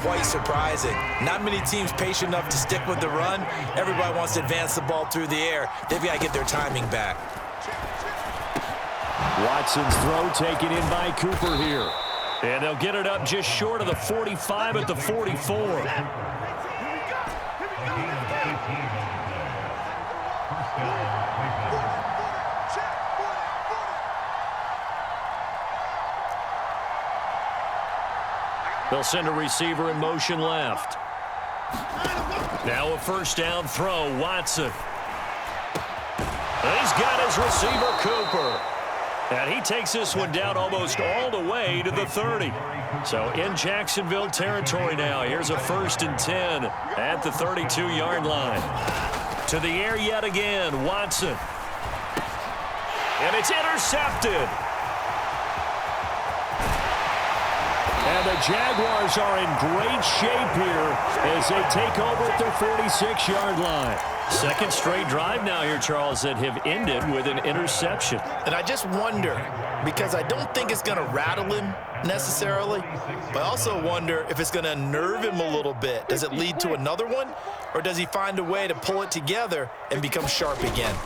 Quite surprising. Not many teams patient enough to stick with the run. Everybody wants to advance the ball through the air. They've got to get their timing back. Watson's throw taken in by Cooper here. And they'll get it up just short of the 45 at the 44. They'll send a receiver in motion left. Now a first down throw, Watson. He's got his receiver, Cooper. And he takes this one down almost all the way to the 30. So in Jacksonville territory now. Here's a 1st and 10 at the 32-yard line. To the air yet again, Watson. And it's intercepted. And the Jaguars are in great shape here as they take over at their 46-yard line. Second straight drive now here, Charles, that have ended with an interception. And I just wonder, because I don't think it's going to rattle him necessarily, but I also wonder if it's going to unnerve him a little bit. Does it lead to another one, or does he find a way to pull it together and become sharp again?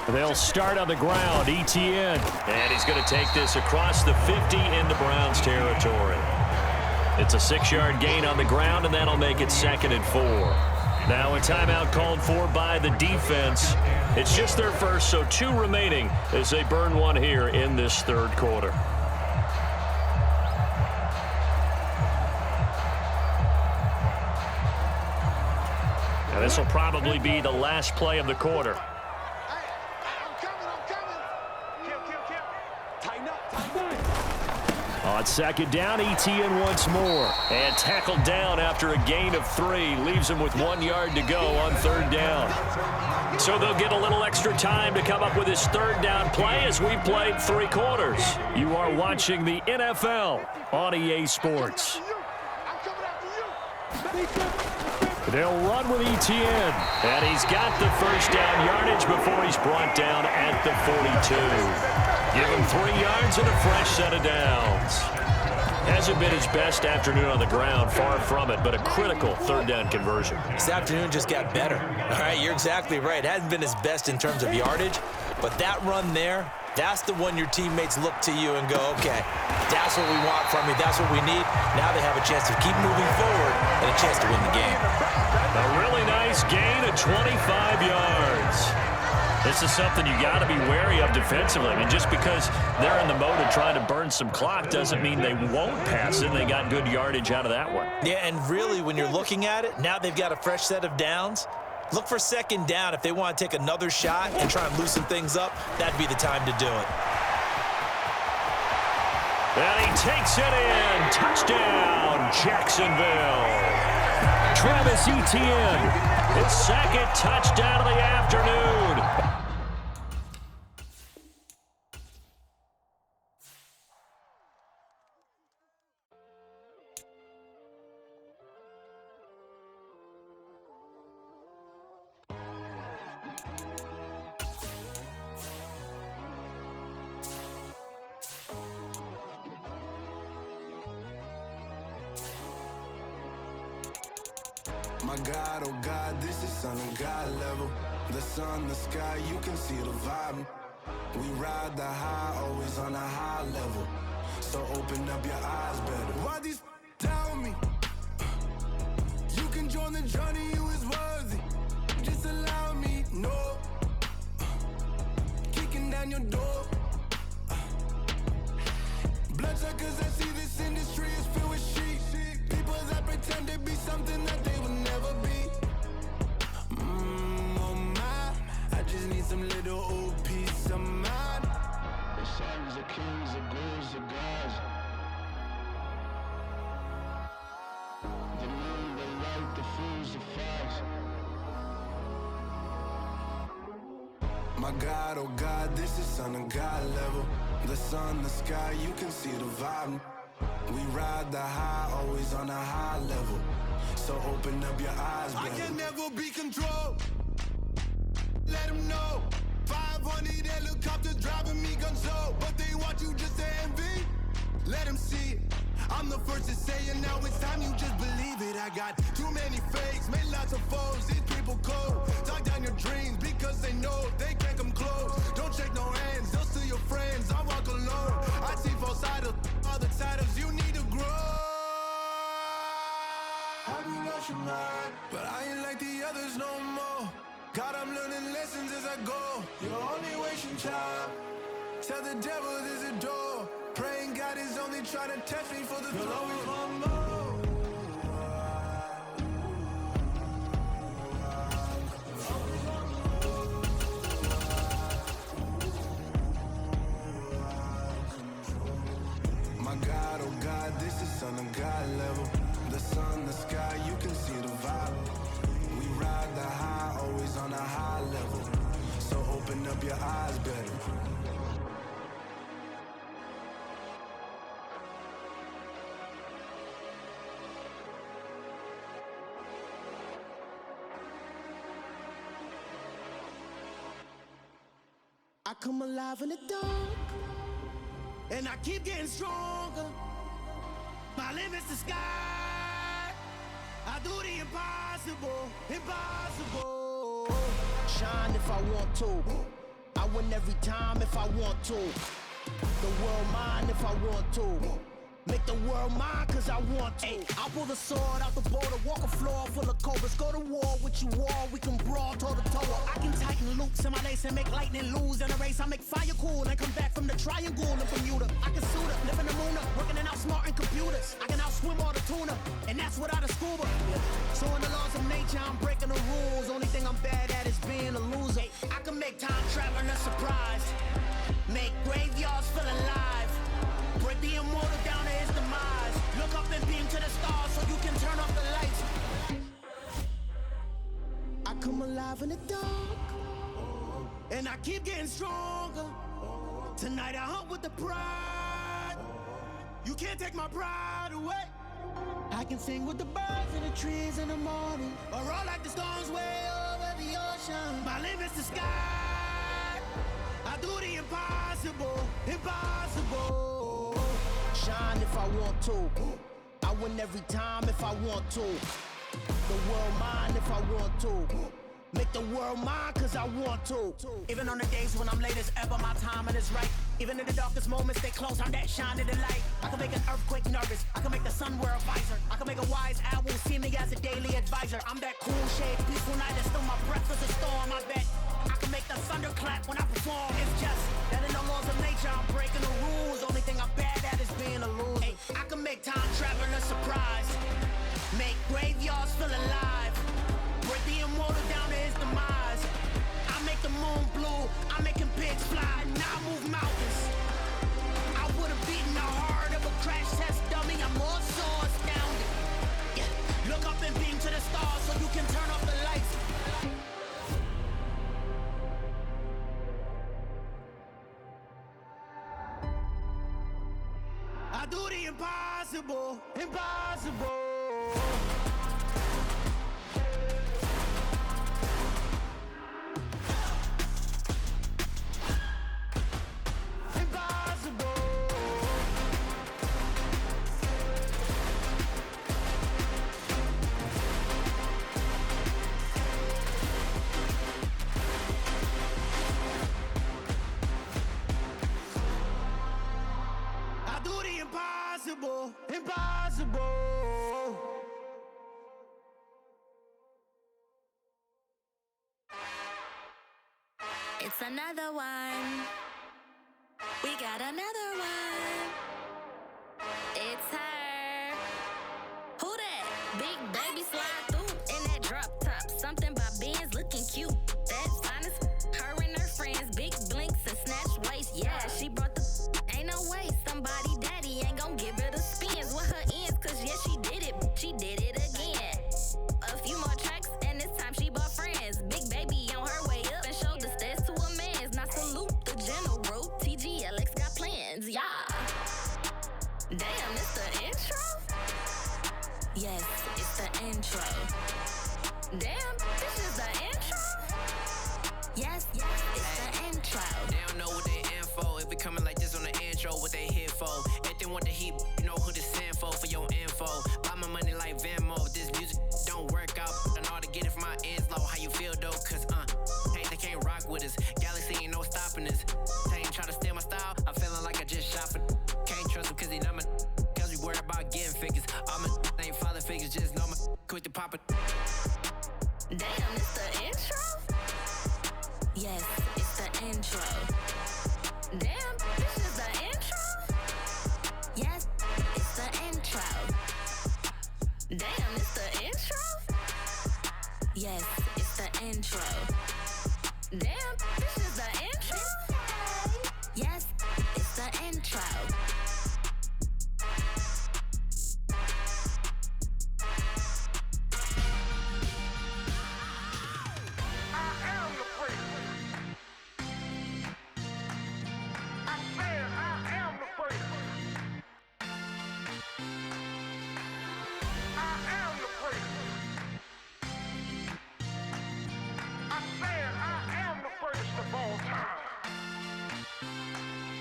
They'll start on the ground, Etienne. And he's going to take this across the 50 into Browns territory. It's a 6-yard gain on the ground, and that'll make it 2nd and 4. Now a timeout called for by the defense. It's just their first, so 2 remaining as they burn one here in this 3rd quarter. Now this will probably be the last play of the quarter. On 2nd down, Etienne once more. And tackled down after a gain of 3. Leaves him with 1 yard to go on 3rd down. So they'll get a little extra time to come up with his 3rd down play as we played 3 quarters. You are watching the NFL on EA Sports. They'll run with Etienne. And he's got the first down yardage before he's brought down at the 42. Give him 3 yards and a fresh set of downs. Hasn't been his best afternoon on the ground, far from it, but a critical 3rd down conversion. This afternoon just got better. All right, you're exactly right. It hasn't been his best in terms of yardage, but that run there, that's the one your teammates look to you and go, okay, that's what we want from you. That's what we need. Now they have a chance to keep moving forward and a chance to win the game. A really nice gain of 25 yards. This is something you got to be wary of defensively. I mean, just because they're in the mode of trying to burn some clock doesn't mean they won't pass it. They got good yardage out of that one. Yeah, and really, when you're looking at it, now they've got a fresh set of downs. Look for 2nd down. If they want to take another shot and try and loosen things up, that'd be the time to do it. And he takes it in. Touchdown, Jacksonville. Travis Etienne. His 2nd touchdown of the afternoon. My God, oh God, this is Son of God level. The sun, the sky, you can see the vibe. We ride the high, always on a high level. So open up your eyes better. Why these tell me? You can join the journey, you is worthy. Just allow me, no. Kicking down your door. Bloodsuckers that see this industry is filled with sheep. People that pretend to be something that they will never be. Oh my, I just need some little old peace of mind. The sons of kings, the ghouls, the gods. The moon, the light, the fools, the facts. My God, oh God, this is Son of God level. The sun, the sky, you can see the vibe. We ride the high, always on a high level. So open up your eyes, baby. I can never be controlled. Let them know. 500 helicopters driving me gonzo. But they want you just to envy. Let them see it. I'm the first to say it, now it's time you just believe it. I got too many fakes, made lots of foes, these people cold. Talk down your dreams because they know they can't come close. Don't shake no hands, they'll steal your friends, I walk alone. I see false idols, other titles, you need to grow. I be rushing mine, but I ain't like the others no more. God, I'm learning lessons as I go. You're only wasting time. Tell the devil there's a door. Praying God is only trying to test me for the throne. You'll always want more. My God, oh God, this is Son of God level. The sun, the sky, you can see the vibe. We ride the high, always on a high level. So open up your eyes better. I come alive in the dark, and I keep getting stronger. My limit's the sky. I do the impossible, impossible. Shine if I want to. I win every time if I want to. The world mine if I want to. Make the world mine cause I want to. Ay, I'll pull the sword out the border, walk a floor full of cobras. Go to war with you all, we can brawl toe to toe. I can tighten loops in my lace and make lightning lose in a race. I make fire cool and come back from the triangle in Bermuda. I can suit up, live in the moon up, working and outsmarting computers. I can outswim all the tuna, and that's without a scuba. So in the laws of nature, I'm breaking the rules. Only thing I'm bad at is being a loser. I can make time traveling a surprise, make graveyards feel alive. Break the immortal down to his demise. Look up and beam to the stars so you can turn off the lights. I come alive in the dark, and I keep getting stronger. Tonight I hunt with the pride. You can't take my pride away. I can sing with the birds and the trees in the morning, or roll like the storms way over the ocean. My limit's the sky. I do the impossible, impossible. Shine if I want to. I win every time if I want to. The world mine if I want to. Make the world mine cause I want to. Even on the days when I'm late as ever, my timing is right. Even in the darkest moments, stay close, I'm that shining the light. I can make an earthquake nervous, I can make the sun wear a visor. I can make a wise owl see me as a daily advisor. I'm that cool shade, peaceful night, and still my breath is a storm, I bet. I can make the thunder clap when I perform. It's just that in the laws of nature, I'm breaking the rules. Only thing I'm bad at is being a loser. Ay, I can make time traveling a surprise, make graveyards feel alive. Break the immortal down to his demise. I make the moon blue, I'm making pigs fly, now I move mountains. I would've beaten the heart of a crash test dummy, I'm more so astounded. Yeah. Look up and beam to the stars so you can turn off the lights. I do the impossible, impossible. Impossible, impossible. It's another one. We got another one. It's her. Who that? Big baby slide through in that drop top. Something by Benz looking cute. That's honest. Her and her friends, big blinks and snatch waist. Yeah, she brought the. Ain't no way somebody daddy ain't gon' give her the spins with her ends. Cause yeah, she did it. She did it again. A few more tracks and this time she bought friends. Big baby on her way up and showed the stairs to a man's. Now salute the general. TGLX got plans, yeah. Damn, it's the intro? Yes, it's the intro. Damn, this is the intro? Yes, it's the intro. They don't know what they in for. If we coming like this on the intro, what they here for? At they want the heat, you know who to send for your info. Buy my money like Venmo, this music don't work out. And all to get it from my ends low, how you feel though? Cause hey, they can't rock with us. Galaxy ain't no stopping us. They ain't try to steal my style, I'm feeling like I just shot for. Can't trust him cause he not my. Cause we worry about getting figures. All my ain't father figures, just know my quick to pop it. Damn, it's the intro? Yes, it's the intro. Damn, this is the intro? Yes, it's the intro. Damn, it's the intro? Yes, it's the intro. Damn, this is the intro? Yes, it's the intro.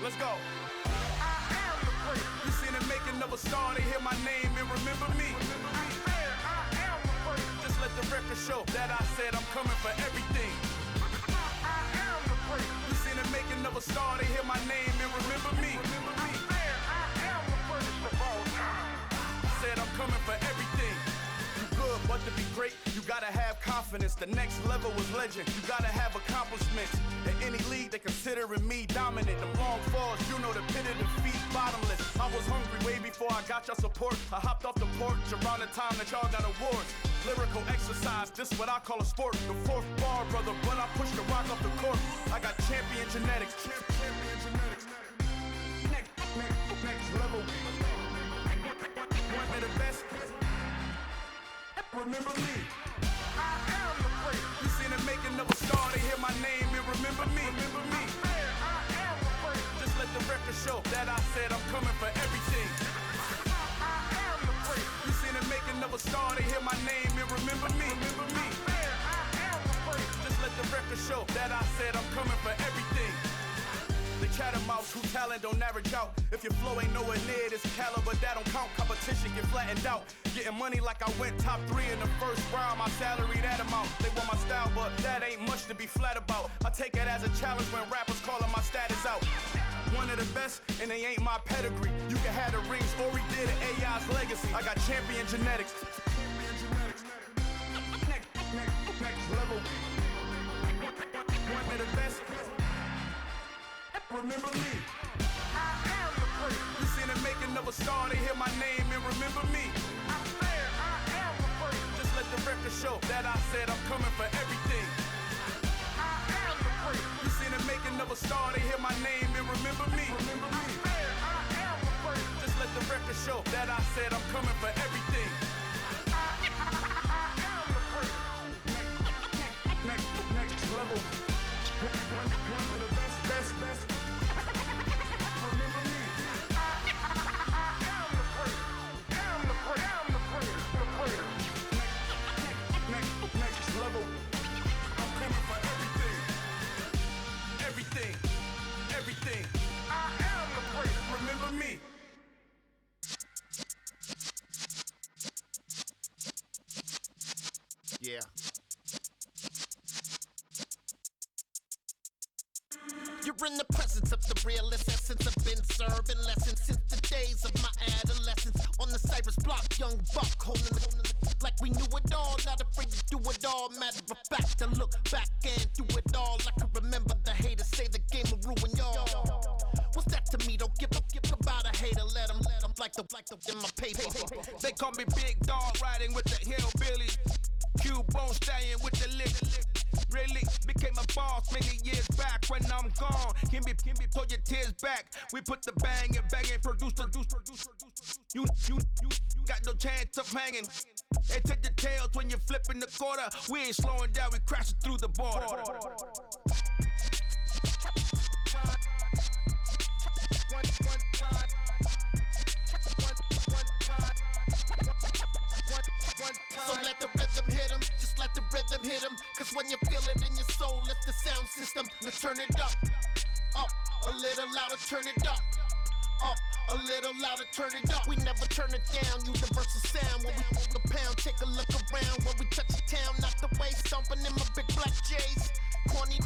Let's go. I am the prince. You seen the making of a star, they hear my name and remember me. I am the prince. Just let the record show that I said I'm coming for everything. I am the prince. You seen the making of a star, they hear my name and remember me. I am the prince of all time. I said I'm coming for everything. You good, but to be great, you gotta have confidence. The next level was legend. You gotta have accomplishments. In any league, they considering me dominant. Them long falls, you know the pit of defeat, bottomless. I was hungry way before I got your support. I hopped off the porch around the time that y'all got awards. Lyrical exercise, this what I call a sport. The fourth bar, brother, when I push the rock off the court. I got champion genetics. Champion genetics. Next level. One of the best. Remember me. I am the prince. You seen the making of a star, they hear my name and remember me. Remember me. I am the prince. Just let the record show that I said I'm coming for everything. I am the prince. You seen the making of a star, they hear my name and remember me. Remember me. I am the prince. Just let the record show that I said I'm coming for everything. They chattermouths who talent don't average out. If your flow ain't nowhere near this caliber, that don't count. Competition get flattened out. Getting money like I went top 3 in the first round. My salary that amount. They want my style, but that ain't much to be flat about. I take it as a challenge when rappers calling my status out. One of the best, and they ain't my pedigree. You can have the rings, or we did it, AI's legacy. I got champion genetics. Next level. One of the best. Remember me. I am the prince. You seen the making of a star, they hear my name and remember me. I am the prince. Just let the record show that I said I'm coming for everything. I am the prince. You seen the making of a star, they hear my name and remember me. Remember me. I am the prince. Just let the record show that I said I'm coming for everything. I am the prince. Next level. One of the best. Remember me. I am the prince. I'm the prince. The prince. Next level. I'm coming for everything. Everything. I am the prince. Remember me. Yeah. You're in the presence of the realest essence. I've been serving lessons since the days of my adolescence. On the Cypress block, young buck holding it like we knew it all. Not afraid to do it all. Matter of fact, to look back and do it all. I can remember the haters say the game will ruin y'all. What's that to me? Don't give about a hater. Let them like the in my paper. They call me Big Dog, riding with the hillbilly. Q-Bone staying with the lick. Really became a boss many years back. When I'm gone, can be pull your tears back. We put the bang and produce. You got no chance of hanging. They take the tails when you're flipping the quarter. We ain't slowing down, we crashing through the border. So let the rhythm hit him, just let the rhythm hit him. Cause when you feel it in your soul, lift the sound system. Let's turn it up, a little louder, turn it up, A little louder, turn it up. We never turn it down. Universal sound when we walk a pound. Take a look around when we touch the town. Not the way stomping in my big black J's. Corny,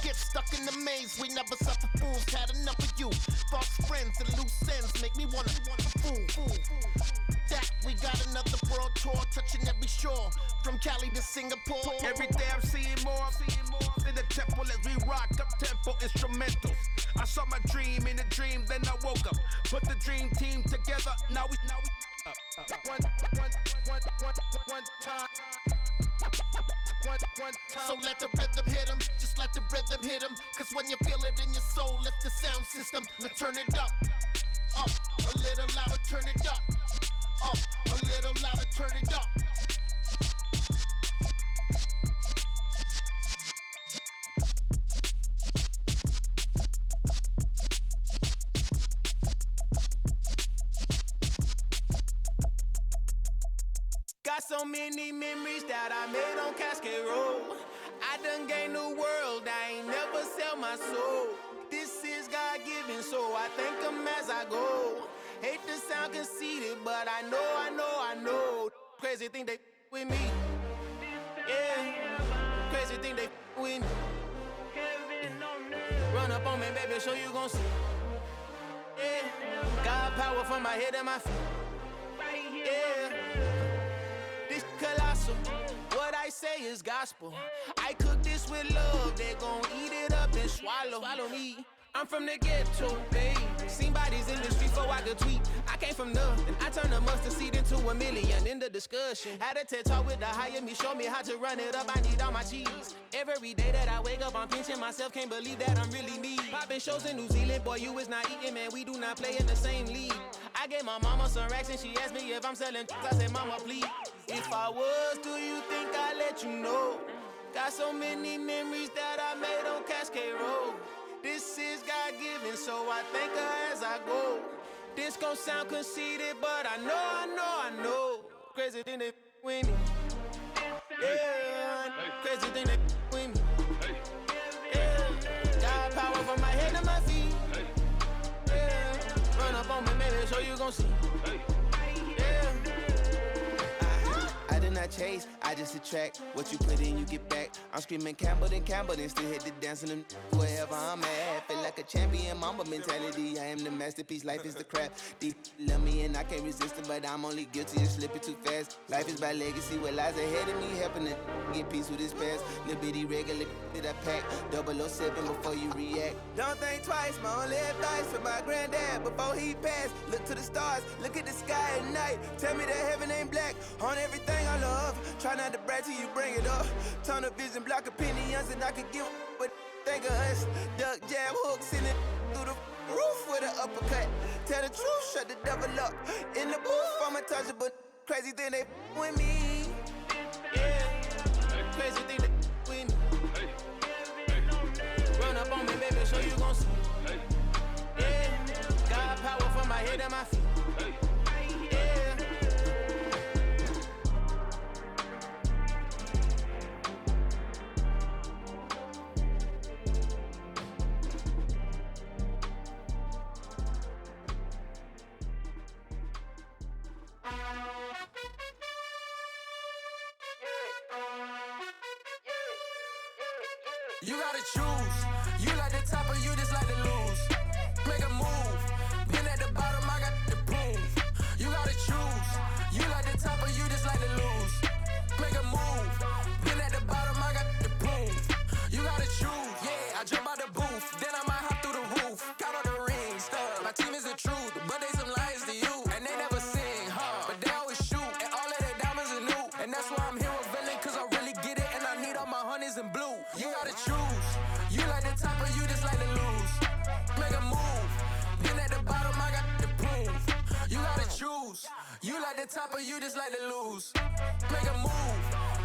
get stuck in the maze. We never suffer fools. Had enough of you. False friends and loose ends make me wanna fool. That we got another world tour, touching every shore, from Cali to Singapore. Every day I'm seeing more in the temple as we rock up tempo instrumentals. I saw my dream in a dream, then I woke up. Put the dream team together. Now we one time. So let the rhythm hit 'em, just let the rhythm hit 'em. Cause when you feel it in your soul, lift the sound system. Let's turn it up, a little louder, turn it up, a little louder, turn it up. Got so many memories that I made on Cascade Road. I done gained the world, I ain't never sell my soul. This is God-given, so I thank him as I go. Hate to sound conceited, but I know. Crazy thing they with me. Yeah, crazy thing they with me. Run up on me, baby, so you gon' see. Yeah, got power from my head and my feet. Yeah. Colossal, what I say is gospel. I cook this with love, they gon' eat it up and swallow me. I'm from the ghetto, babe. Seen bodies in the street before I could tweet. I came from nothing, I turned a mustard seed into a million. In the discussion, had a TED talk with the higher me, show me how to run it up. I need all my cheese. Every day that I wake up, I'm pinching myself, can't believe that I'm really me. Popping shows in New Zealand, boy, you is not eating, man. We do not play in the same league. I gave my mama some racks and she asked me if I'm selling. I said, mama, please. If I was, do you think I'd let you know? Got so many memories that I made on Cascade Road. This is God-given, so I thank her as I go. This gon' sound conceited, but I know. Crazy thing they with me. Yeah, crazy thing they with me. Yeah, got power from my head to my feet. Yeah, run up on me, baby, so you gon' see. Yeah. I did not chase, I just attract. What you put in, you get back. I'm screaming Campbell, then still hit the dance and them wherever I'm at. Feel like a champion, mamba mentality. I am the masterpiece, life is the crap. Deep love me and I can't resist it, but I'm only guilty of slipping too fast. Life is about legacy, what lies ahead of me, helping to get peace with his past. Little bitty regular that I pack, 007 before you react. Don't think twice, my only advice for my granddad before he passed. Look to the stars, look at the sky at night. Tell me that heaven ain't black on everything I love. Try not to brag till you bring it up. Tunnel vision, block opinions, and I could give but think of us. Duck jab hooks in it through the roof with an uppercut. Tell the truth, shut the devil up. In the booth, I'm untouchable. Crazy thing they with me. Yeah, crazy thing they with me. Run up on me, baby, so you gon' see. Yeah, got power from my head and my feet. You gotta choose. You like the top or you just like to lose. Make a move. Been at the bottom, I got the proof. You gotta choose. You like the top or you just like to lose. Make a move. Been at the bottom, I got the proof. You gotta choose. Yeah, I jump out the booth, then I might hop through the roof. Count all the rings, stuff. My team is the truth, but they some liars to you. And they never sing, but they always shoot. And all of their diamonds are new. And that's why I'm here with Villain, cause I really get it. And I need all my honeys in blue. You gotta choose. You like the top or you just like to lose. Make a move. Been at the bottom, I got the proof. You gotta choose. You like the top or you just like to lose. Make a move.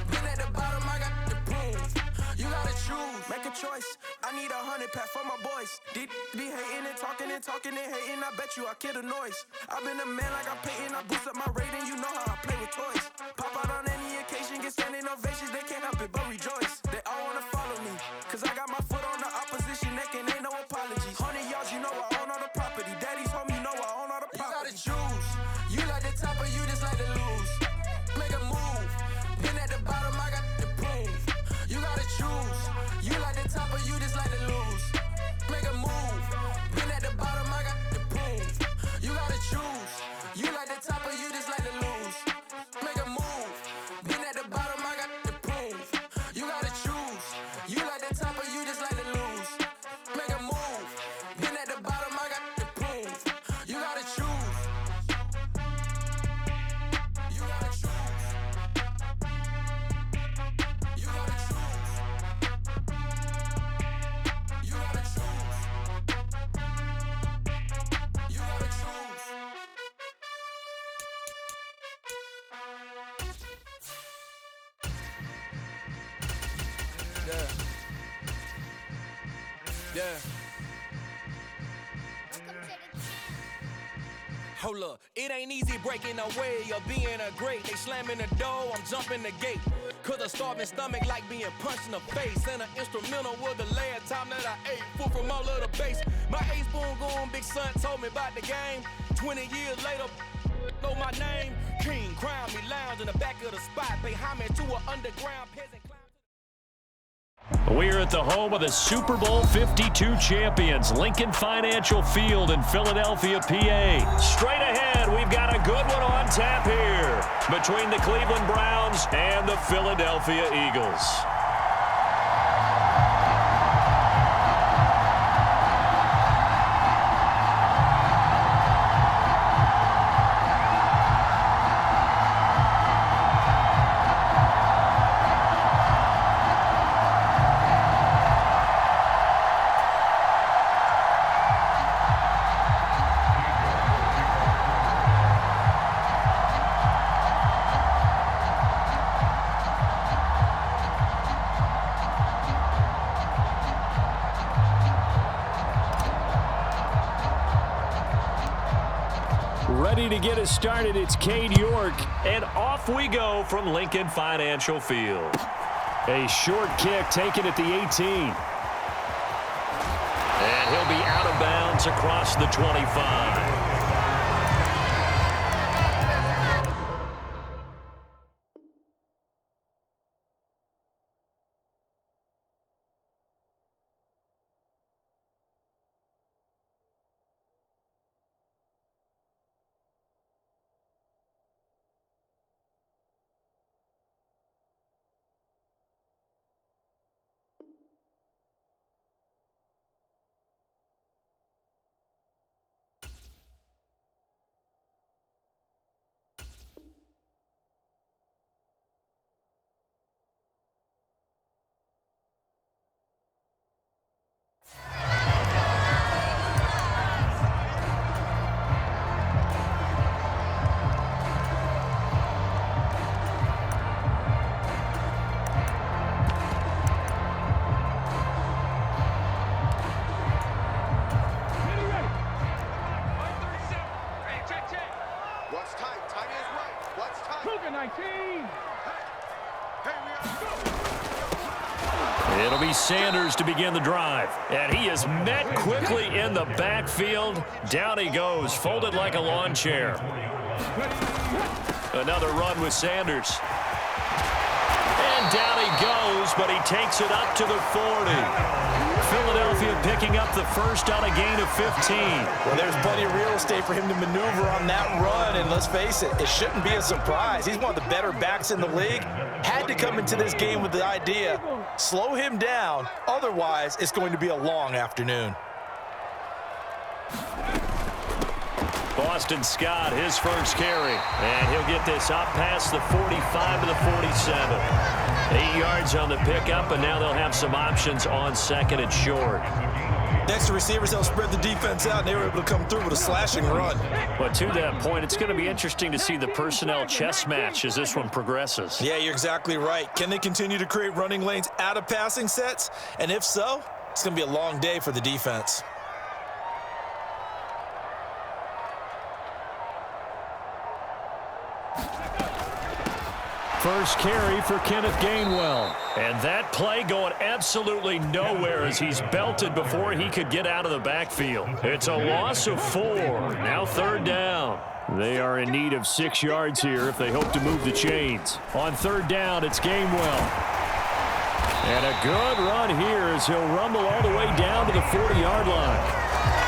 Been at the bottom, I got the proof. You gotta choose. Make a choice. I need 100 pack for my boys. Deep be hating and talking and hating. I bet you I kill the noise. I've been a man like I'm Peyton. I boost up my rating. You know how I play with toys. Pop out on any occasion, get standing ovations. They can't help it but rejoice. They all wanna follow me, cause I got my foot on the opposition neck and ain't no apologies. 100 yards, you know I own all the property. Daddy's home, you know I own Yeah. Hold up, it ain't easy breaking away or being a great. They slamming the door, I'm jumping the gate. Cause a starving stomach like being punched in the face. And an instrumental was the last time that I ate food from all of the bass. My ace spoon going, big son told me about the game. 20 years later, know my name. King, crown me, lounge in the back of the spot. Pay homage to an underground peasant clown. We're at the home of the Super Bowl 52 champions, Lincoln Financial Field in Philadelphia, PA. Straight ahead, we've got a good one on tap here between the Cleveland Browns and the Philadelphia Eagles. Ready to get us started, it's Cade York, and off we go from Lincoln Financial Field. A short kick taken at the 18. And he'll be out of bounds across the 25. It'll be Sanders to begin the drive. And he is met quickly in the backfield. Down he goes, folded like a lawn chair. Another run with Sanders. And down he goes, but he takes it up to the 40. Philadelphia picking up the first on a gain of 15. Well, there's plenty of real estate for him to maneuver on that run, and let's face it, it shouldn't be a surprise. He's one of the better backs in the league. Had to come into this game with the idea, slow him down, otherwise it's going to be a long afternoon. Boston Scott, his first carry, and he'll get this up past the 45 to the 47. 8 yards on the pickup, and now they'll have some options on second and short. Next to receivers, they'll spread the defense out, and they were able to come through with a slashing run. But to that point, it's going to be interesting to see the personnel chess match as this one progresses. Yeah, you're exactly right. Can they continue to create running lanes out of passing sets? And if so, it's going to be a long day for the defense. First carry for Kenneth Gainwell. And that play going absolutely nowhere as he's belted before he could get out of the backfield. It's a loss of 4. Now third down. They are in need of 6 yards here if they hope to move the chains. On third down, it's Gainwell. And a good run here as he'll rumble all the way down to the 40-yard line.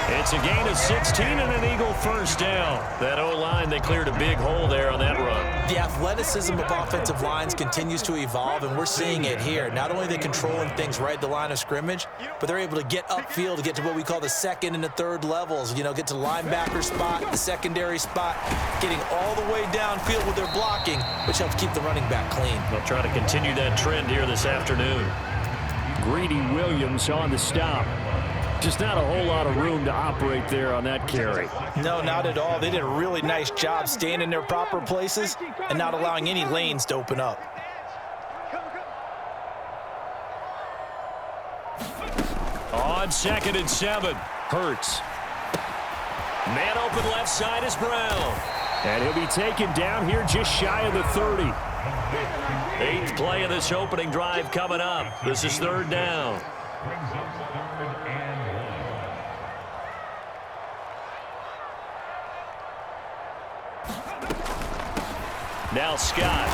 It's a gain of 16 and an Eagle first down. That O-line, they cleared a big hole there on that run. The athleticism of offensive lines continues to evolve, and we're seeing it here. Not only are they controlling things right at the line of scrimmage, but they're able to get upfield to get to what we call the second and the third levels. You know, get to the linebacker spot, the secondary spot, getting all the way downfield with their blocking, which helps keep the running back clean. They'll try to continue that trend here this afternoon. Greedy Williams on the stop. Just not a whole lot of room to operate there on that carry. No, not at all. They did a really nice job staying in their proper places and not allowing any lanes to open up. on 2nd and 7. Hurts. Man open left side is Brown. And he'll be taken down here just shy of the 30. 8th play of this opening drive coming up. This is 3rd down. Now Scott.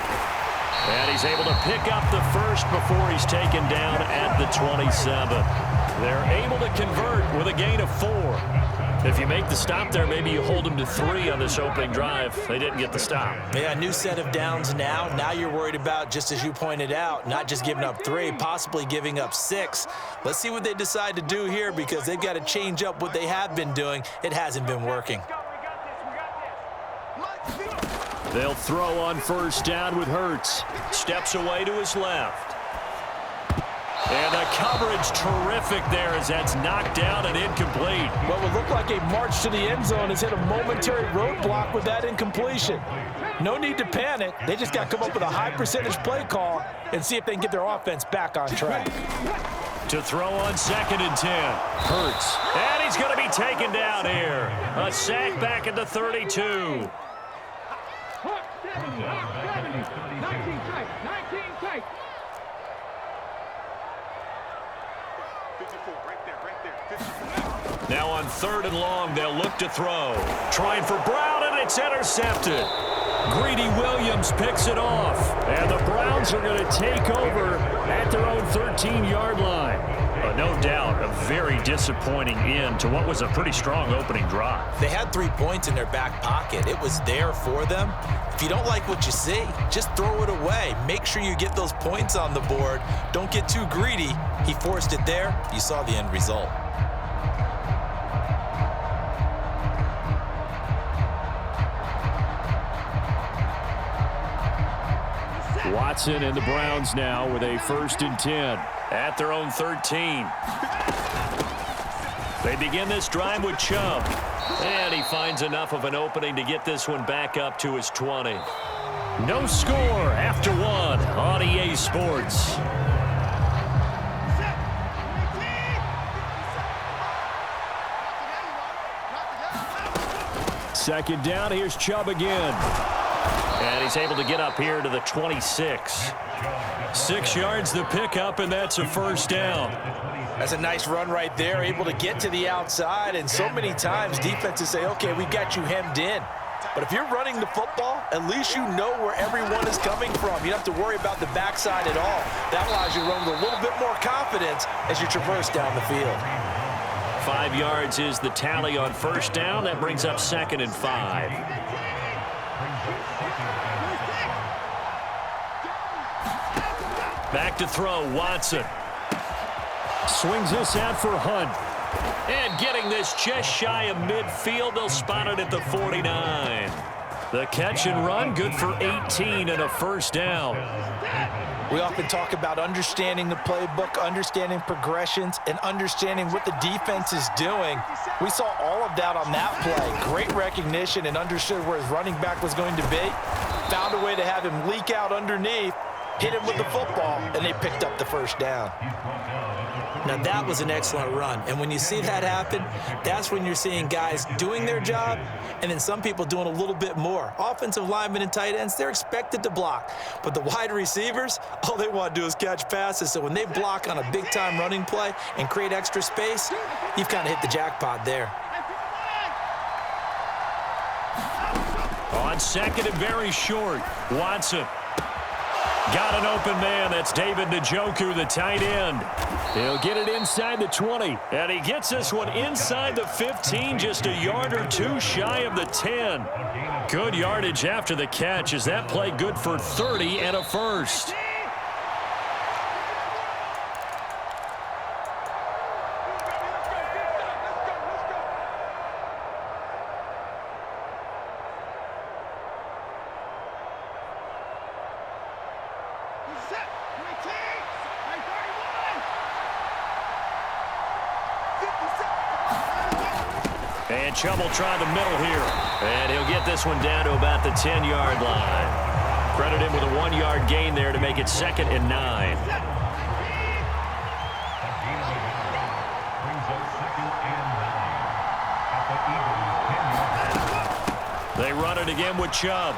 And he's able to pick up the first before he's taken down at the 27. They're able to convert with a gain of 4. If you make the stop there, maybe you hold them to 3 on this opening drive. They didn't get the stop. Yeah, new set of downs now. Now you're worried about, just as you pointed out, not just giving up 3, possibly giving up 6. Let's see what they decide to do here because they've got to change up what they have been doing. It hasn't been working. They'll throw on 1st down with Hurts. Steps away to his left. And the coverage terrific there as that's knocked down and incomplete. What would look like a march to the end zone has hit a momentary roadblock with that incompletion. No need to panic. They just got to come up with a high percentage play call and see if they can get their offense back on track. To throw on 2nd and 10. Hurts. And he's going to be taken down here. A sack back at the 32. 19 tight. Now on 3rd and long, they'll look to throw. Trying for Brown, and it's intercepted. Greedy Williams picks it off. And the Browns are going to take over at their own 13-yard line. No doubt, a very disappointing end to what was a pretty strong opening drive. They had 3 points in their back pocket. It was there for them. If you don't like what you see, just throw it away. Make sure you get those points on the board. Don't get too greedy. He forced it there. You saw the end result. Watson and the Browns now with a 1st and 10 at their own 13. They begin this drive with Chubb. And he finds enough of an opening to get this one back up to his 20. No score after 1 on EA Sports. Second down, here's Chubb again. And he's able to get up here to the 26. 6 yards the pickup, and that's a 1st down. That's a nice run right there, able to get to the outside. And so many times defenses say, okay, we got you hemmed in. But if you're running the football, at least you know where everyone is coming from. You don't have to worry about the backside at all. That allows you to run with a little bit more confidence as you traverse down the field. 5 yards is the tally on 1st down. That brings up 2nd and 5. Back to throw, Watson. Swings this out for Hunt. And getting this just shy of midfield, they'll spot it at the 49. The catch and run, good for 18 and a 1st down. We often talk about understanding the playbook, understanding progressions, and understanding what the defense is doing. We saw all of that on that play. Great recognition and understood where his running back was going to be. Found a way to have him leak out underneath, hit him with the football, and they picked up the 1st down. Now, that was an excellent run. And when you see that happen, that's when you're seeing guys doing their job and then some people doing a little bit more. Offensive linemen and tight ends, they're expected to block. But the wide receivers, all they want to do is catch passes. So when they block on a big-time running play and create extra space, you've kind of hit the jackpot there. On 2nd and very short, Watson. Got an open man. That's David Njoku, the tight end. He'll get it inside the 20. And he gets this one inside the 15, just a yard or 2 shy of the 10. Good yardage after the catch. Is that play good for 30 and a 1st? And Chubb will try the middle here. And he'll get this one down to about the 10-yard line. Credit him with a 1-yard gain there to make it 2nd and 9. They run it again with Chubb.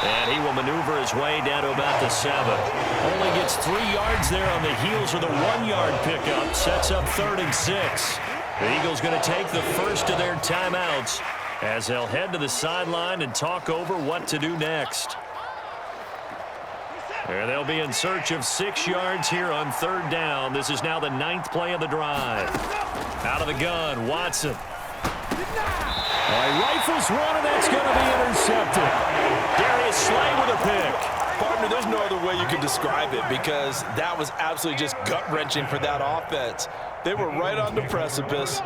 And he will maneuver his way down to about the 7. Only gets 3 yards there on the heels of the 1-yard pickup. Sets up 3rd and 6. The Eagles going to take the first of their timeouts as they'll head to the sideline and talk over what to do next. And they'll be in search of 6 yards here on 3rd down. This is now the 9th play of the drive. Out of the gun, Watson. Rifles one, and that's going to be intercepted. Darius Slay with a pick. Partner, there's no other way you can describe it because that was absolutely just gut-wrenching for that offense. They were right on the precipice.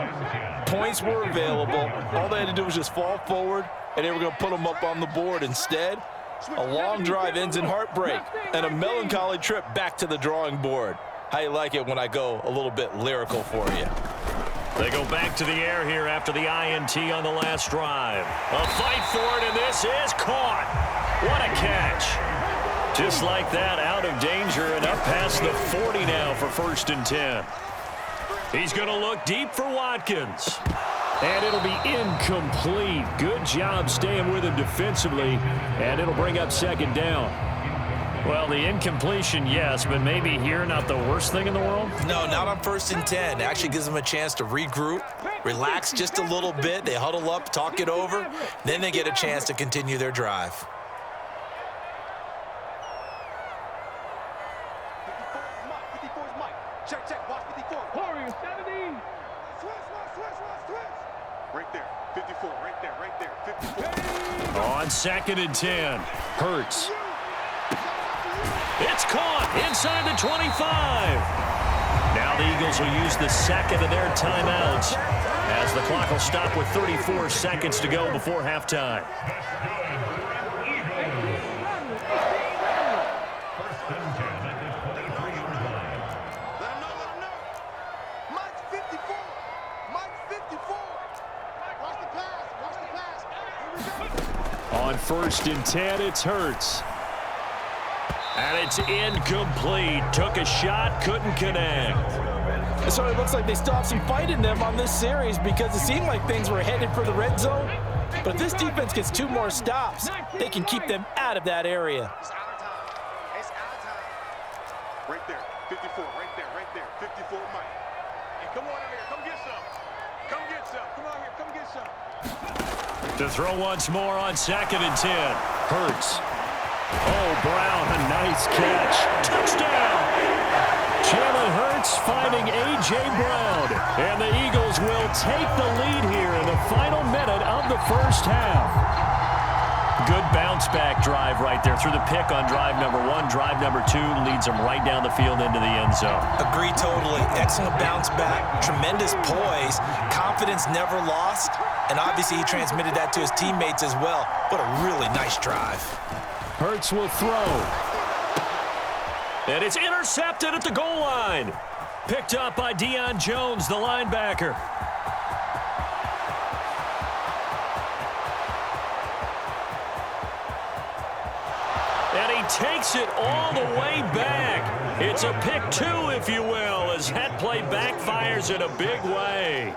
Points were available. All they had to do was just fall forward, and they were going to put them up on the board. Instead, a long drive ends in heartbreak and a melancholy trip back to the drawing board. How you like it when I go a little bit lyrical for you? They go back to the air here after the INT on the last drive. A fight for it, and this is caught. What a catch. Just like that, out of danger and up past the 40 now for 1st and 10. He's going to look deep for Watkins. And it'll be incomplete. Good job staying with him defensively, and it'll bring up 2nd down. Well, the incompletion, yes, but maybe here not the worst thing in the world? No, not on 1st and 10. It actually gives them a chance to regroup, relax just a little bit. They huddle up, talk it over. Then they get a chance to continue their drive. Check, watch 54. Warriors, 70. Right there, 54, right there, 54. On 2nd and 10, Hurts. It's caught inside the 25. Now the Eagles will use the 2nd of their timeouts as the clock will stop with 34 seconds to go before halftime. On 1st and 10, it's Hurts. And it's incomplete. Took a shot, couldn't connect. So it looks like they still have some fight in them on this series because it seemed like things were headed for the red zone. But if this defense gets 2 more stops, they can keep them out of that area. It's our time. It's our time. Right there, 54, right there, 54, Mike. Hey, come on in here. Come get some. Come get some. Come on here. Come get some. To throw once more on 2nd and 10. Hurts. Oh, Brown, a nice catch. Touchdown! Jalen Hurts finding A.J. Brown. And the Eagles will take the lead here in the final minute of the 1st half. Good bounce-back drive right there through the pick on drive number 1. Drive number 2 leads them right down the field into the end zone. Agree totally. Excellent bounce-back, tremendous poise, confidence never lost, and obviously he transmitted that to his teammates as well. What a really nice drive. Hurts will throw. And it's intercepted at the goal line. Picked up by Deion Jones, the linebacker. And he takes it all the way back. It's a pick 2, if you will, as that play backfires in a big way.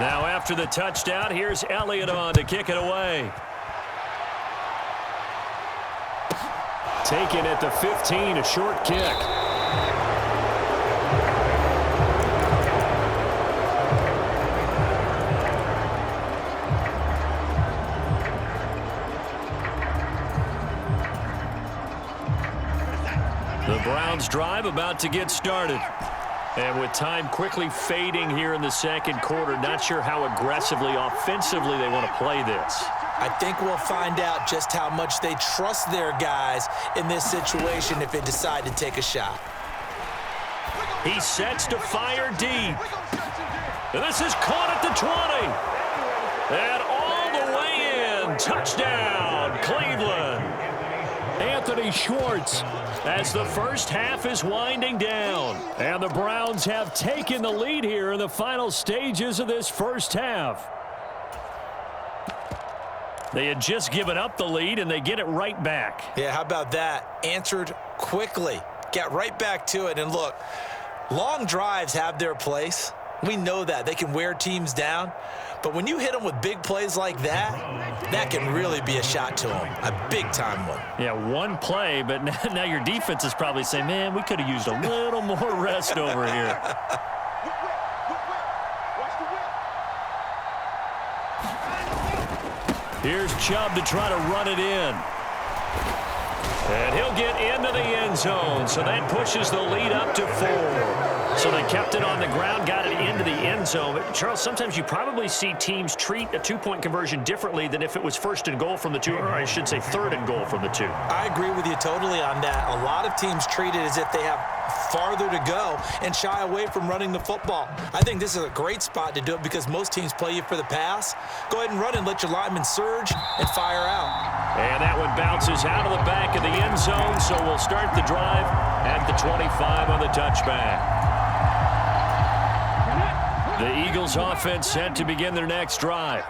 Now after the touchdown, here's Elliott on to kick it away. Taken at the 15, a short kick. The Browns drive about to get started. And with time quickly fading here in the 2nd quarter, not sure how aggressively, offensively they want to play this. I think we'll find out just how much they trust their guys in this situation if they decide to take a shot. He sets to fire deep. And this is caught at the 20. And all the way in. Touchdown, Cleveland. Anthony Schwartz, as the first half is winding down. And the Browns have taken the lead here in the final stages of this first half. They had just given up the lead, and they get it right back. Yeah, how about that? Answered quickly. Got right back to it. And look, long drives have their place. We know that. They can wear teams down. But when you hit them with big plays like that, that can really be a shot to them, a big-time one. Yeah, one play, but now your defense is probably saying, man, we could have used a little more rest over here. Here's Chubb to try to run it in. And he'll get into the end zone, so that pushes the lead up to 4. So they kept it on the ground, got it into the end zone. But Charles, sometimes you probably see teams treat a two-point conversion differently than if it was first and goal from the 2, or I should say third and goal from the 2. I agree with you totally on that. A lot of teams treat it as if they have farther to go and shy away from running the football. I think this is a great spot to do it because most teams play you for the pass. Go ahead and run and let your linemen surge and fire out. And that one bounces out of the back of the end zone, so we'll start the drive at the 25 on the touchback. The Eagles offense set to begin their next drive.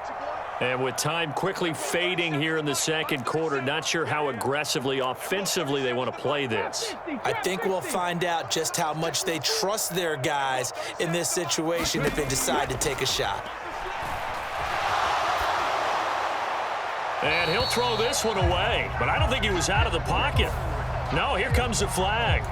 And with time quickly fading here in the second quarter, not sure how aggressively, offensively they want to play this. I think we'll find out just how much they trust their guys in this situation if they decide to take a shot. And he'll throw this one away, but I don't think he was out of the pocket. No, here comes the flag.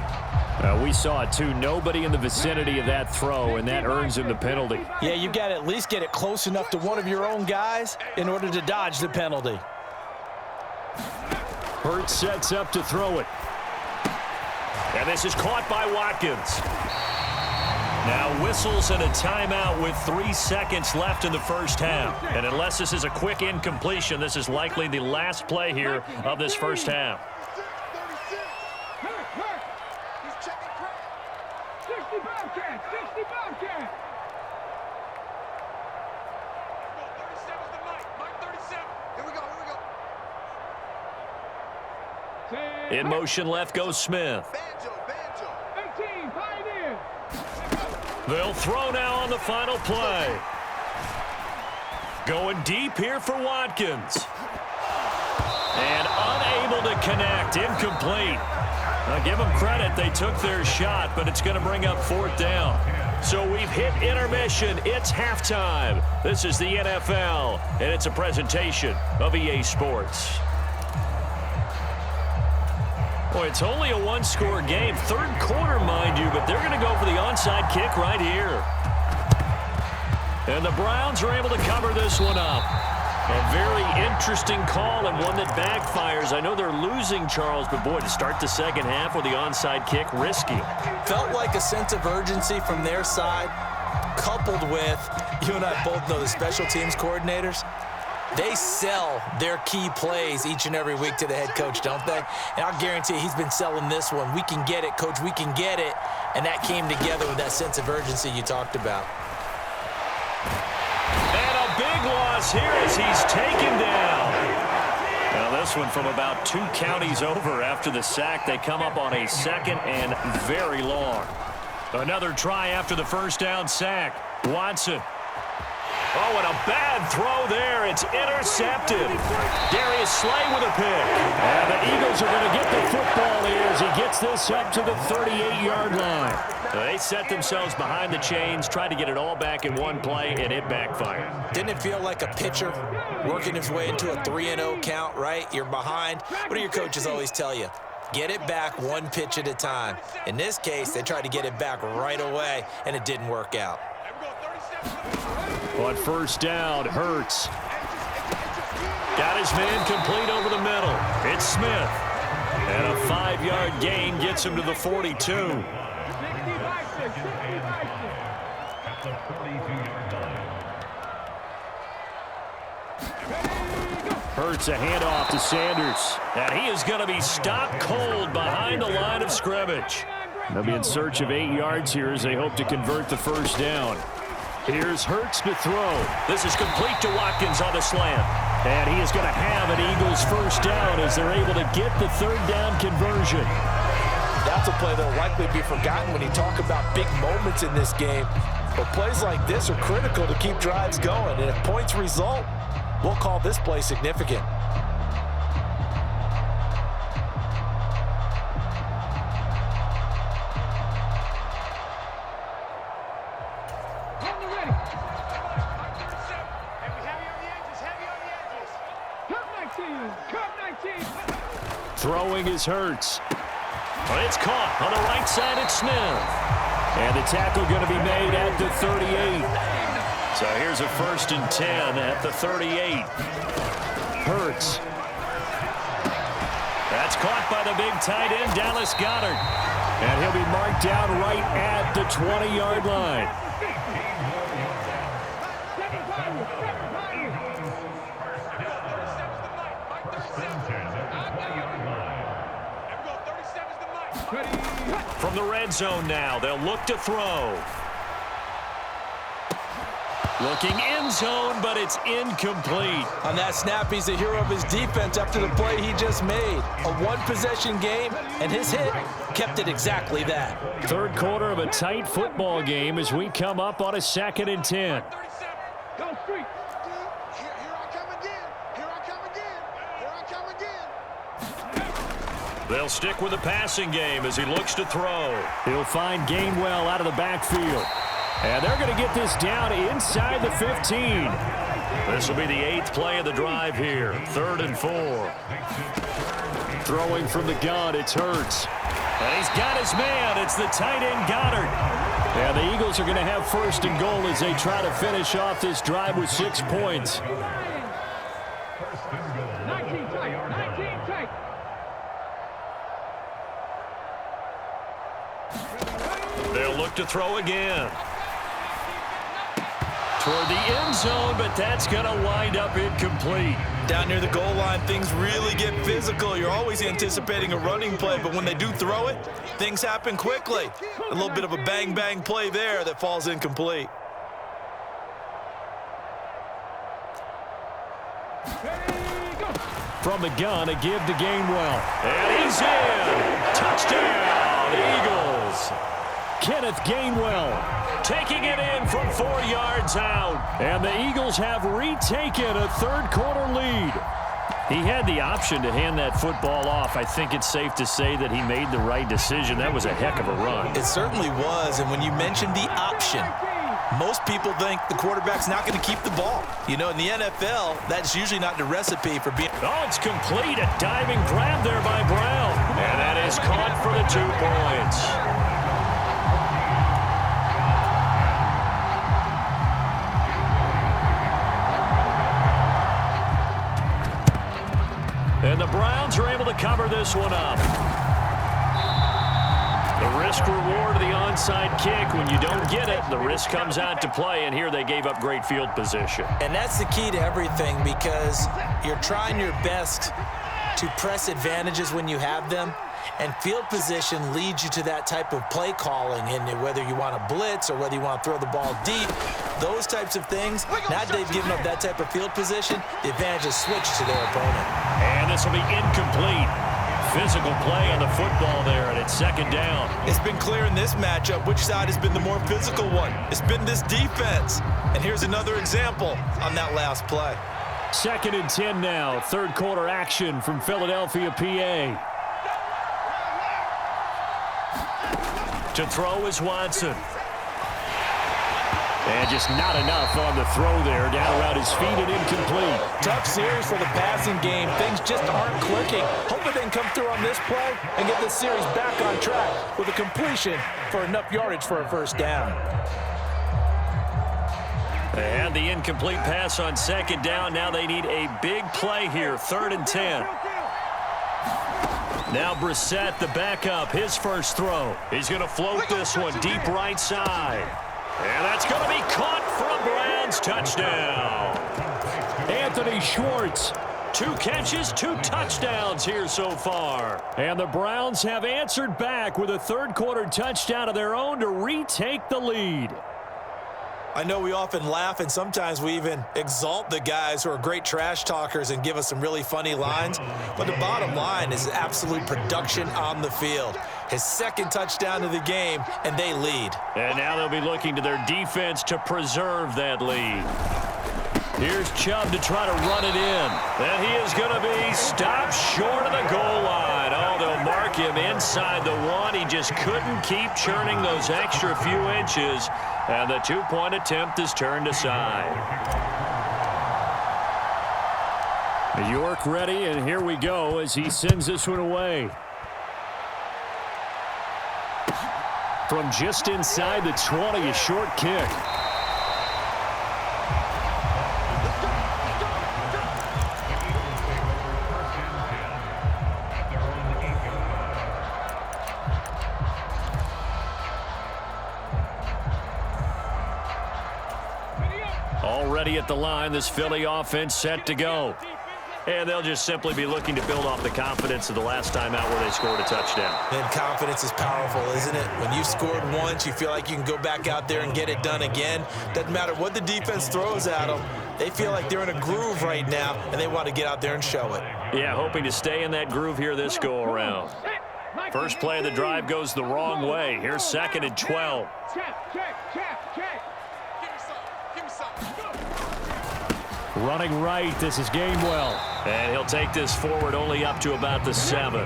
We saw it too. Nobody in the vicinity of that throw, and that earns him the penalty. Yeah, you got to at least get it close enough to one of your own guys in order to dodge the penalty. Hurts sets up to throw it. And this is caught by Watkins. Now whistles and a timeout with 3 seconds left in the first half. And unless this is a quick incompletion, this is likely the last play here of this first half. In motion left goes Smith. They'll throw now on the final play. Going deep here for Watkins. And unable to connect, incomplete. Now give them credit, they took their shot, but it's going to bring up 4th down. So we've hit intermission, it's halftime. This is the NFL, and it's a presentation of EA Sports. Boy, it's only a one-score game. Third quarter, mind you, but they're going to go for the onside kick right here. And the Browns are able to cover this one up. A very interesting call and one that backfires. I know they're losing, Charles, but boy, to start the second half with the onside kick, risky. Felt like a sense of urgency from their side, coupled with, you and I both know the special teams coordinators. They sell their key plays each and every week to the head coach, don't they? And I'll guarantee you he's been selling this one. We can get it, coach, we can get it. And that came together with that sense of urgency you talked about. And a big loss here as he's taken down. Now this one from about 2 counties over after the sack. They come up on a 2nd and very long. Another try after the first down sack. Watson. Oh, and a bad throw there. It's intercepted. Darius Slay with a pick. And the Eagles are going to get the football here as he gets this up to the 38-yard line. They set themselves behind the chains, tried to get it all back in one play, and it backfired. Didn't it feel like a pitcher working his way into a 3-0 count, right? You're behind. What do your coaches always tell you? Get it back one pitch at a time. In this case, they tried to get it back right away, and it didn't work out. On first down, Hurts. Got his man complete over the middle. It's Smith. And a 5-yard gain gets him to the 42. Hurts a handoff to Sanders. And he is going to be stopped cold behind the line of scrimmage. They'll be in search of 8 yards here as they hope to convert the first down. Here's Hurts to throw. This is complete to Watkins on the slant. And he is going to have an Eagles first down as they're able to get the third down conversion. That's a play that will likely be forgotten when you talk about big moments in this game. But plays like this are critical to keep drives going. And if points result, we'll call this play significant. Throwing is Hurts. But it's caught on the right side at Smith. And the tackle going to be made at the 38. So here's a 1st and 10 at the 38. Hurts. That's caught by the big tight end, Dallas Goedert. And he'll be marked down right at the 20-yard line. From the red zone now, they'll look to throw. Looking end zone, but it's incomplete. On that snap, he's the hero of his defense after the play he just made. A one-possession game, and his hit kept it exactly that. Third quarter of a tight football game as we come up on a 2nd and 10. Go street. Here I come again. Here I come again. Here I come again. They'll stick with the passing game as he looks to throw. He'll find Gainwell out of the backfield. And they're going to get this down inside the 15. This will be the 8th play of the drive here. 3rd and 4. Throwing from the gun, it's Hurts. And he's got his man. It's the tight end, Goedert. And the Eagles are going to have 1st and goal as they try to finish off this drive with 6 points. 19 tight. 19 tight. They'll look to throw again. Toward the end zone, but that's going to wind up incomplete. Down near the goal line, things really get physical. You're always anticipating a running play, but when they do throw it, things happen quickly. A little bit of a bang-bang play there that falls incomplete. From the gun, a give to Gainwell. And he's in. Touchdown, Eagles. Kenneth Gainwell taking it in from 4 yards out. And the Eagles have retaken a third quarter lead. He had the option to hand that football off. I think it's safe to say that he made the right decision. That was a heck of a run. It certainly was, and when you mentioned the option, most people think the quarterback's not going to keep the ball. You know, in the NFL, that's usually not the recipe for being... Oh, it's complete. A diving grab there by Brown. And that is caught for the 2 points. And the Browns are able to cover this one up. The risk reward of the onside kick. When you don't get it, the risk comes out to play, and here they gave up great field position. And that's the key to everything, because you're trying your best to press advantages when you have them, and field position leads you to that type of play calling, and whether you want to blitz or whether you want to throw the ball deep, those types of things. Now they've given up that type of field position, the advantage is switched to their opponent. And this will be incomplete. Physical play on the football there, and it's 2nd down. It's been clear in this matchup which side has been the more physical one. It's been this defense. And here's another example on that last play. 2nd and 10 now. Third quarter action from Philadelphia, PA. To throw is Watson. And just not enough on the throw there. Down around his feet and incomplete. Tough series for the passing game. Things just aren't clicking. Hoping they can come through on this play and get this series back on track with a completion for enough yardage for a 1st down. And the incomplete pass on 2nd down. Now they need a big play here. 3rd and 10. Now Brissett, the backup, his first throw. He's going to float this one deep right side. And that's going to be caught for a Browns touchdown. Anthony Schwartz, 2 catches, 2 touchdowns here so far. And the Browns have answered back with a third quarter touchdown of their own to retake the lead. I know we often laugh, and sometimes we even exalt the guys who are great trash talkers and give us some really funny lines. But the bottom line is absolute production on the field. His second touchdown of the game, and they lead. And now they'll be looking to their defense to preserve that lead. Here's Chubb to try to run it in. And he is going to be stopped short of the goal line. Oh, they'll mark him inside the one. He just couldn't keep churning those extra few inches. And the two-point attempt is turned aside. York ready, and here we go as he sends this one away. From just inside the 20, a short kick. Already at the line, this Philly offense set to go. And they'll just simply be looking to build off the confidence of the last time out where they scored a touchdown. And confidence is powerful, isn't it? When you've scored once, you feel like you can go back out there and get it done again. Doesn't matter what the defense throws at them. They feel like they're in a groove right now, and they want to get out there and show it. Yeah, hoping to stay in that groove here this go-around. First play of the drive goes the wrong way. Here's 2nd and 12. Running right, this is Gainwell. And he'll take this forward only up to about the 7.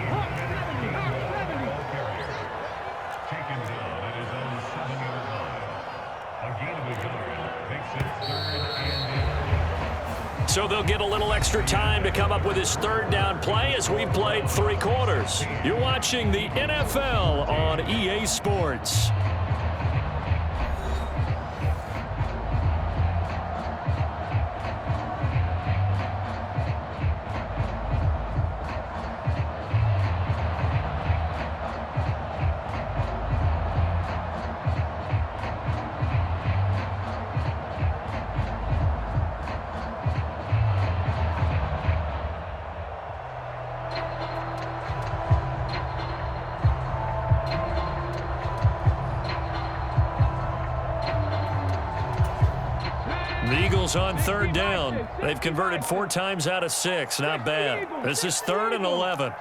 So they'll get a little extra time to come up with his 3rd down play as we've played 3 quarters. You're watching the NFL on EA Sports. The Eagles on 3rd down. They've converted 4 times out of 6. Not bad. This is 3rd and 11.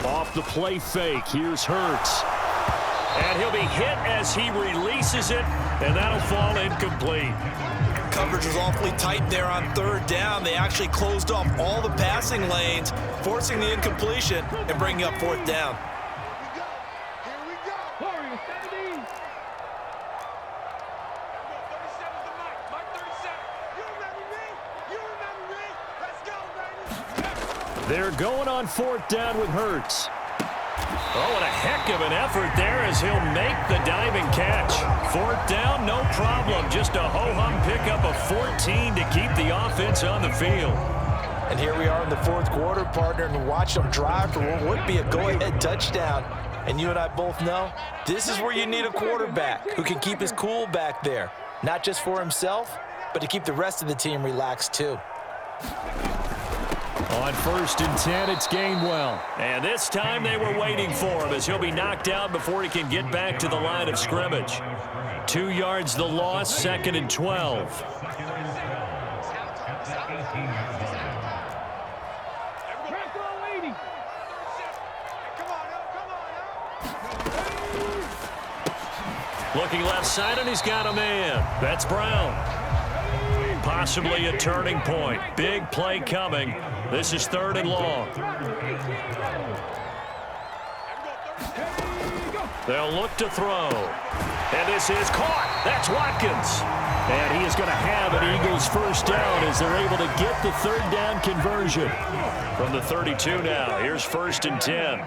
Off the play fake. Here's Hurts. And he'll be hit as he releases it, and that'll fall incomplete. Coverage was awfully tight there on 3rd down. They actually closed off all the passing lanes, forcing the incompletion and bringing up 4th down. They're going on 4th down with Hurts. Oh, and a heck of an effort there as he'll make the diving catch. 4th down, no problem. Just a ho-hum pickup of 14 to keep the offense on the field. And here we are in the 4th quarter, partner, and watch them drive for what would be a go-ahead touchdown. And you and I both know this is where you need a quarterback who can keep his cool back there. Not just for himself, but to keep the rest of the team relaxed too. On 1st and 10, it's Gainwell. And this time they were waiting for him as he'll be knocked out before he can get back to the line of scrimmage. 2 yards the loss, 2nd and 12. Looking left side, and he's got a man. That's Brown. Possibly a turning point. Big play coming. This is 3rd and long. They'll look to throw. And this is caught. That's Watkins. And he is going to have an Eagles 1st down as they're able to get the 3rd down conversion. From the 32 now, here's 1st and 10.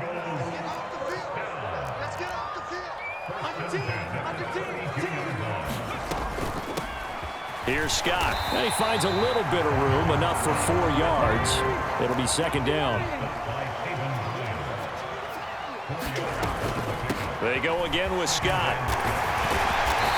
Here's Scott. And he finds a little bit of room, enough for 4 yards. It'll be 2nd down. They go again with Scott.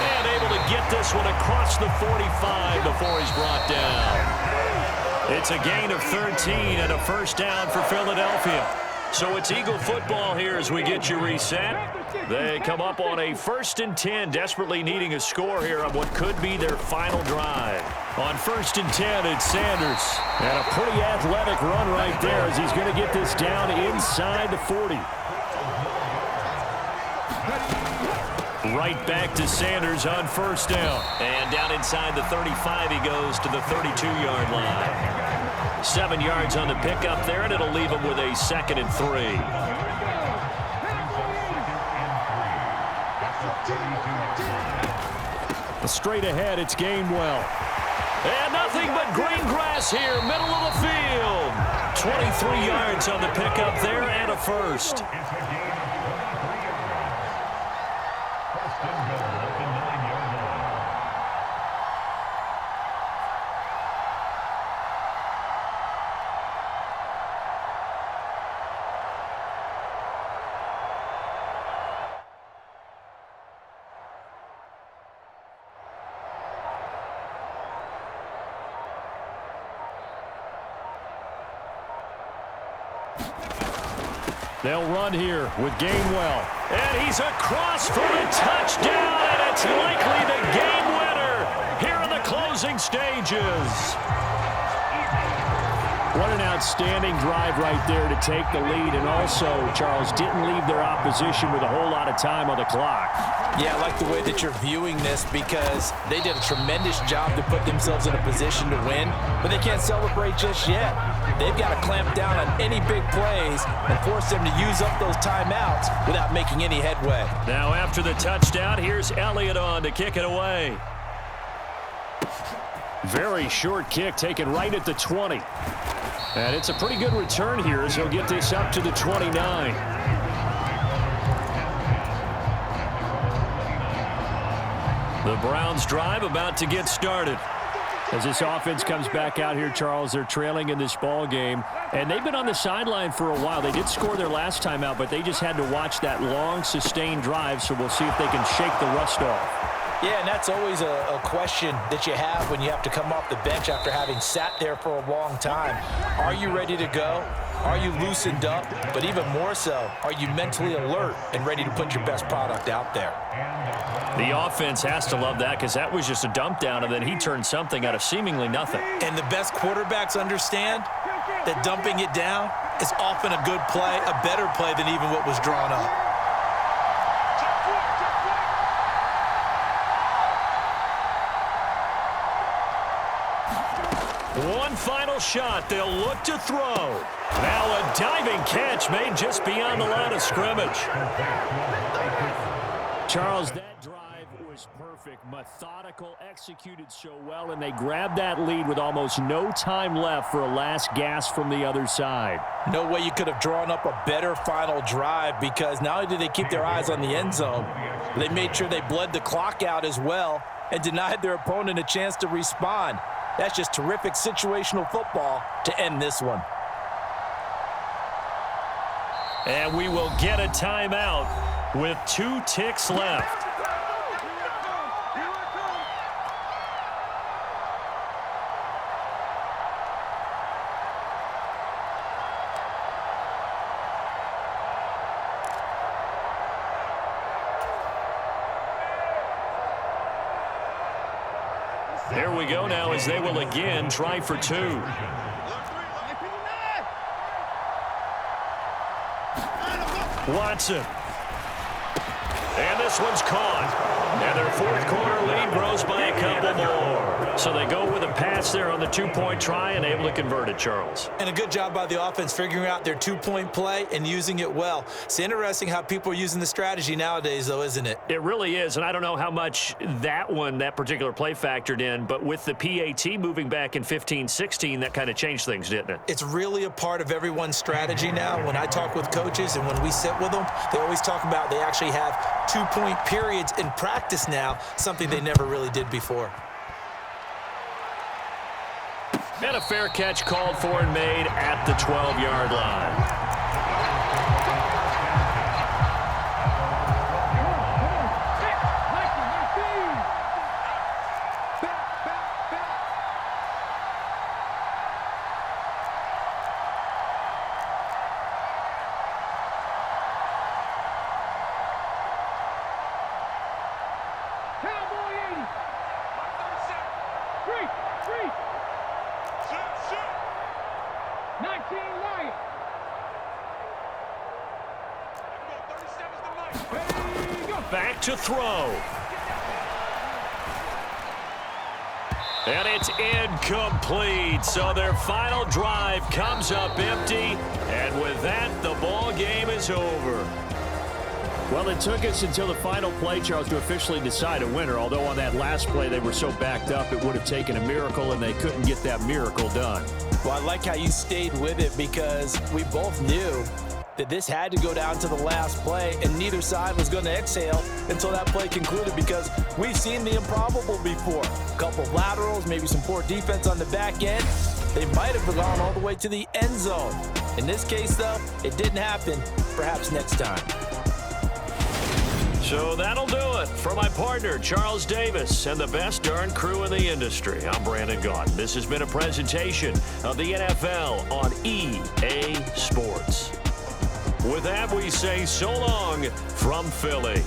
And able to get this one across the 45 before he's brought down. It's a gain of 13 and a 1st down for Philadelphia. So it's Eagle football here as we get you reset. They come up on a 1st and 10, desperately needing a score here on what could be their final drive. On 1st and 10, it's Sanders. And a pretty athletic run right there as he's going to get this down inside the 40. Right back to Sanders on 1st down. And down inside the 35, he goes to the 32-yard line. 7 yards on the pickup there, and it'll leave him with a 2nd and 3. Straight ahead, it's Gainwell. And nothing but green grass here, middle of the field. 23 yards on the pickup there, and a 1st. They'll run here with Gainwell. And he's across for the touchdown, and it's likely the game winner here in the closing stages. What an outstanding drive right there to take the lead, and also, Charles, didn't leave their opposition with a whole lot of time on the clock. Yeah, I like the way that you're viewing this because they did a tremendous job to put themselves in a position to win, but they can't celebrate just yet. They've got to clamp down on any big plays and force them to use up those timeouts without making any headway. Now after the touchdown, here's Elliott on to kick it away. Very short kick taken right at the 20. And it's a pretty good return here as he'll get this up to the 29. The Browns drive about to get started. As this offense comes back out here, Charles, they're trailing in this ball game. And they've been on the sideline for a while. They did score their last time out, but they just had to watch that long, sustained drive, so we'll see if they can shake the rust off. Yeah, and that's always a question that you have when you have to come off the bench after having sat there for a long time. Are you ready to go? Are you loosened up? But even more so, are you mentally alert and ready to put your best product out there? The offense has to love that because that was just a dump down, and then he turned something out of seemingly nothing. And the best quarterbacks understand that dumping it down is often a good play, a better play than even what was drawn up. One final shot. They'll look to throw. Now a diving catch made just beyond the line of scrimmage. Charles, that drive was perfect. Methodical, executed so well, and they grabbed that lead with almost no time left for a last gasp from the other side. No way you could have drawn up a better final drive because not only did they keep their eyes on the end zone, they made sure they bled the clock out as well and denied their opponent a chance to respond. That's just terrific situational football to end this one. And we will get a timeout with 2 ticks left. Here we go now as they will again try for 2. Watson. And this one's caught. And their fourth quarter lead grows by a couple more. So they go with a pass there on the 2-point try and able to convert it, Charles. And a good job by the offense figuring out their 2-point play and using it well. It's interesting how people are using the strategy nowadays, though, isn't it? It really is, and I don't know how much that particular play factored in, but with the PAT moving back in 15-16, that kind of changed things, didn't it? It's really a part of everyone's strategy now. When I talk with coaches and when we sit with them, they always talk about they actually have 2-point periods in practice now, something they never really did before. And a fair catch called for and made at the 12-yard line. Back to throw. And it's incomplete. So their final drive comes up empty. And with that, the ball game is over. Well, it took us until the final play, Charles, to officially decide a winner. Although on that last play they were so backed up, it would have taken a miracle, and they couldn't get that miracle done. Well, I like how you stayed with it because we both knew that this had to go down to the last play, and neither side was going to exhale until that play concluded because we've seen the improbable before. A couple of laterals, maybe some poor defense on the back end. They might have gone all the way to the end zone. In this case, though, it didn't happen. Perhaps next time. So that'll do it for my partner, Charles Davis, and the best darn crew in the industry. I'm Brandon Gaudin. This has been a presentation of the NFL on EA Sports. With that, we say so long from Philly.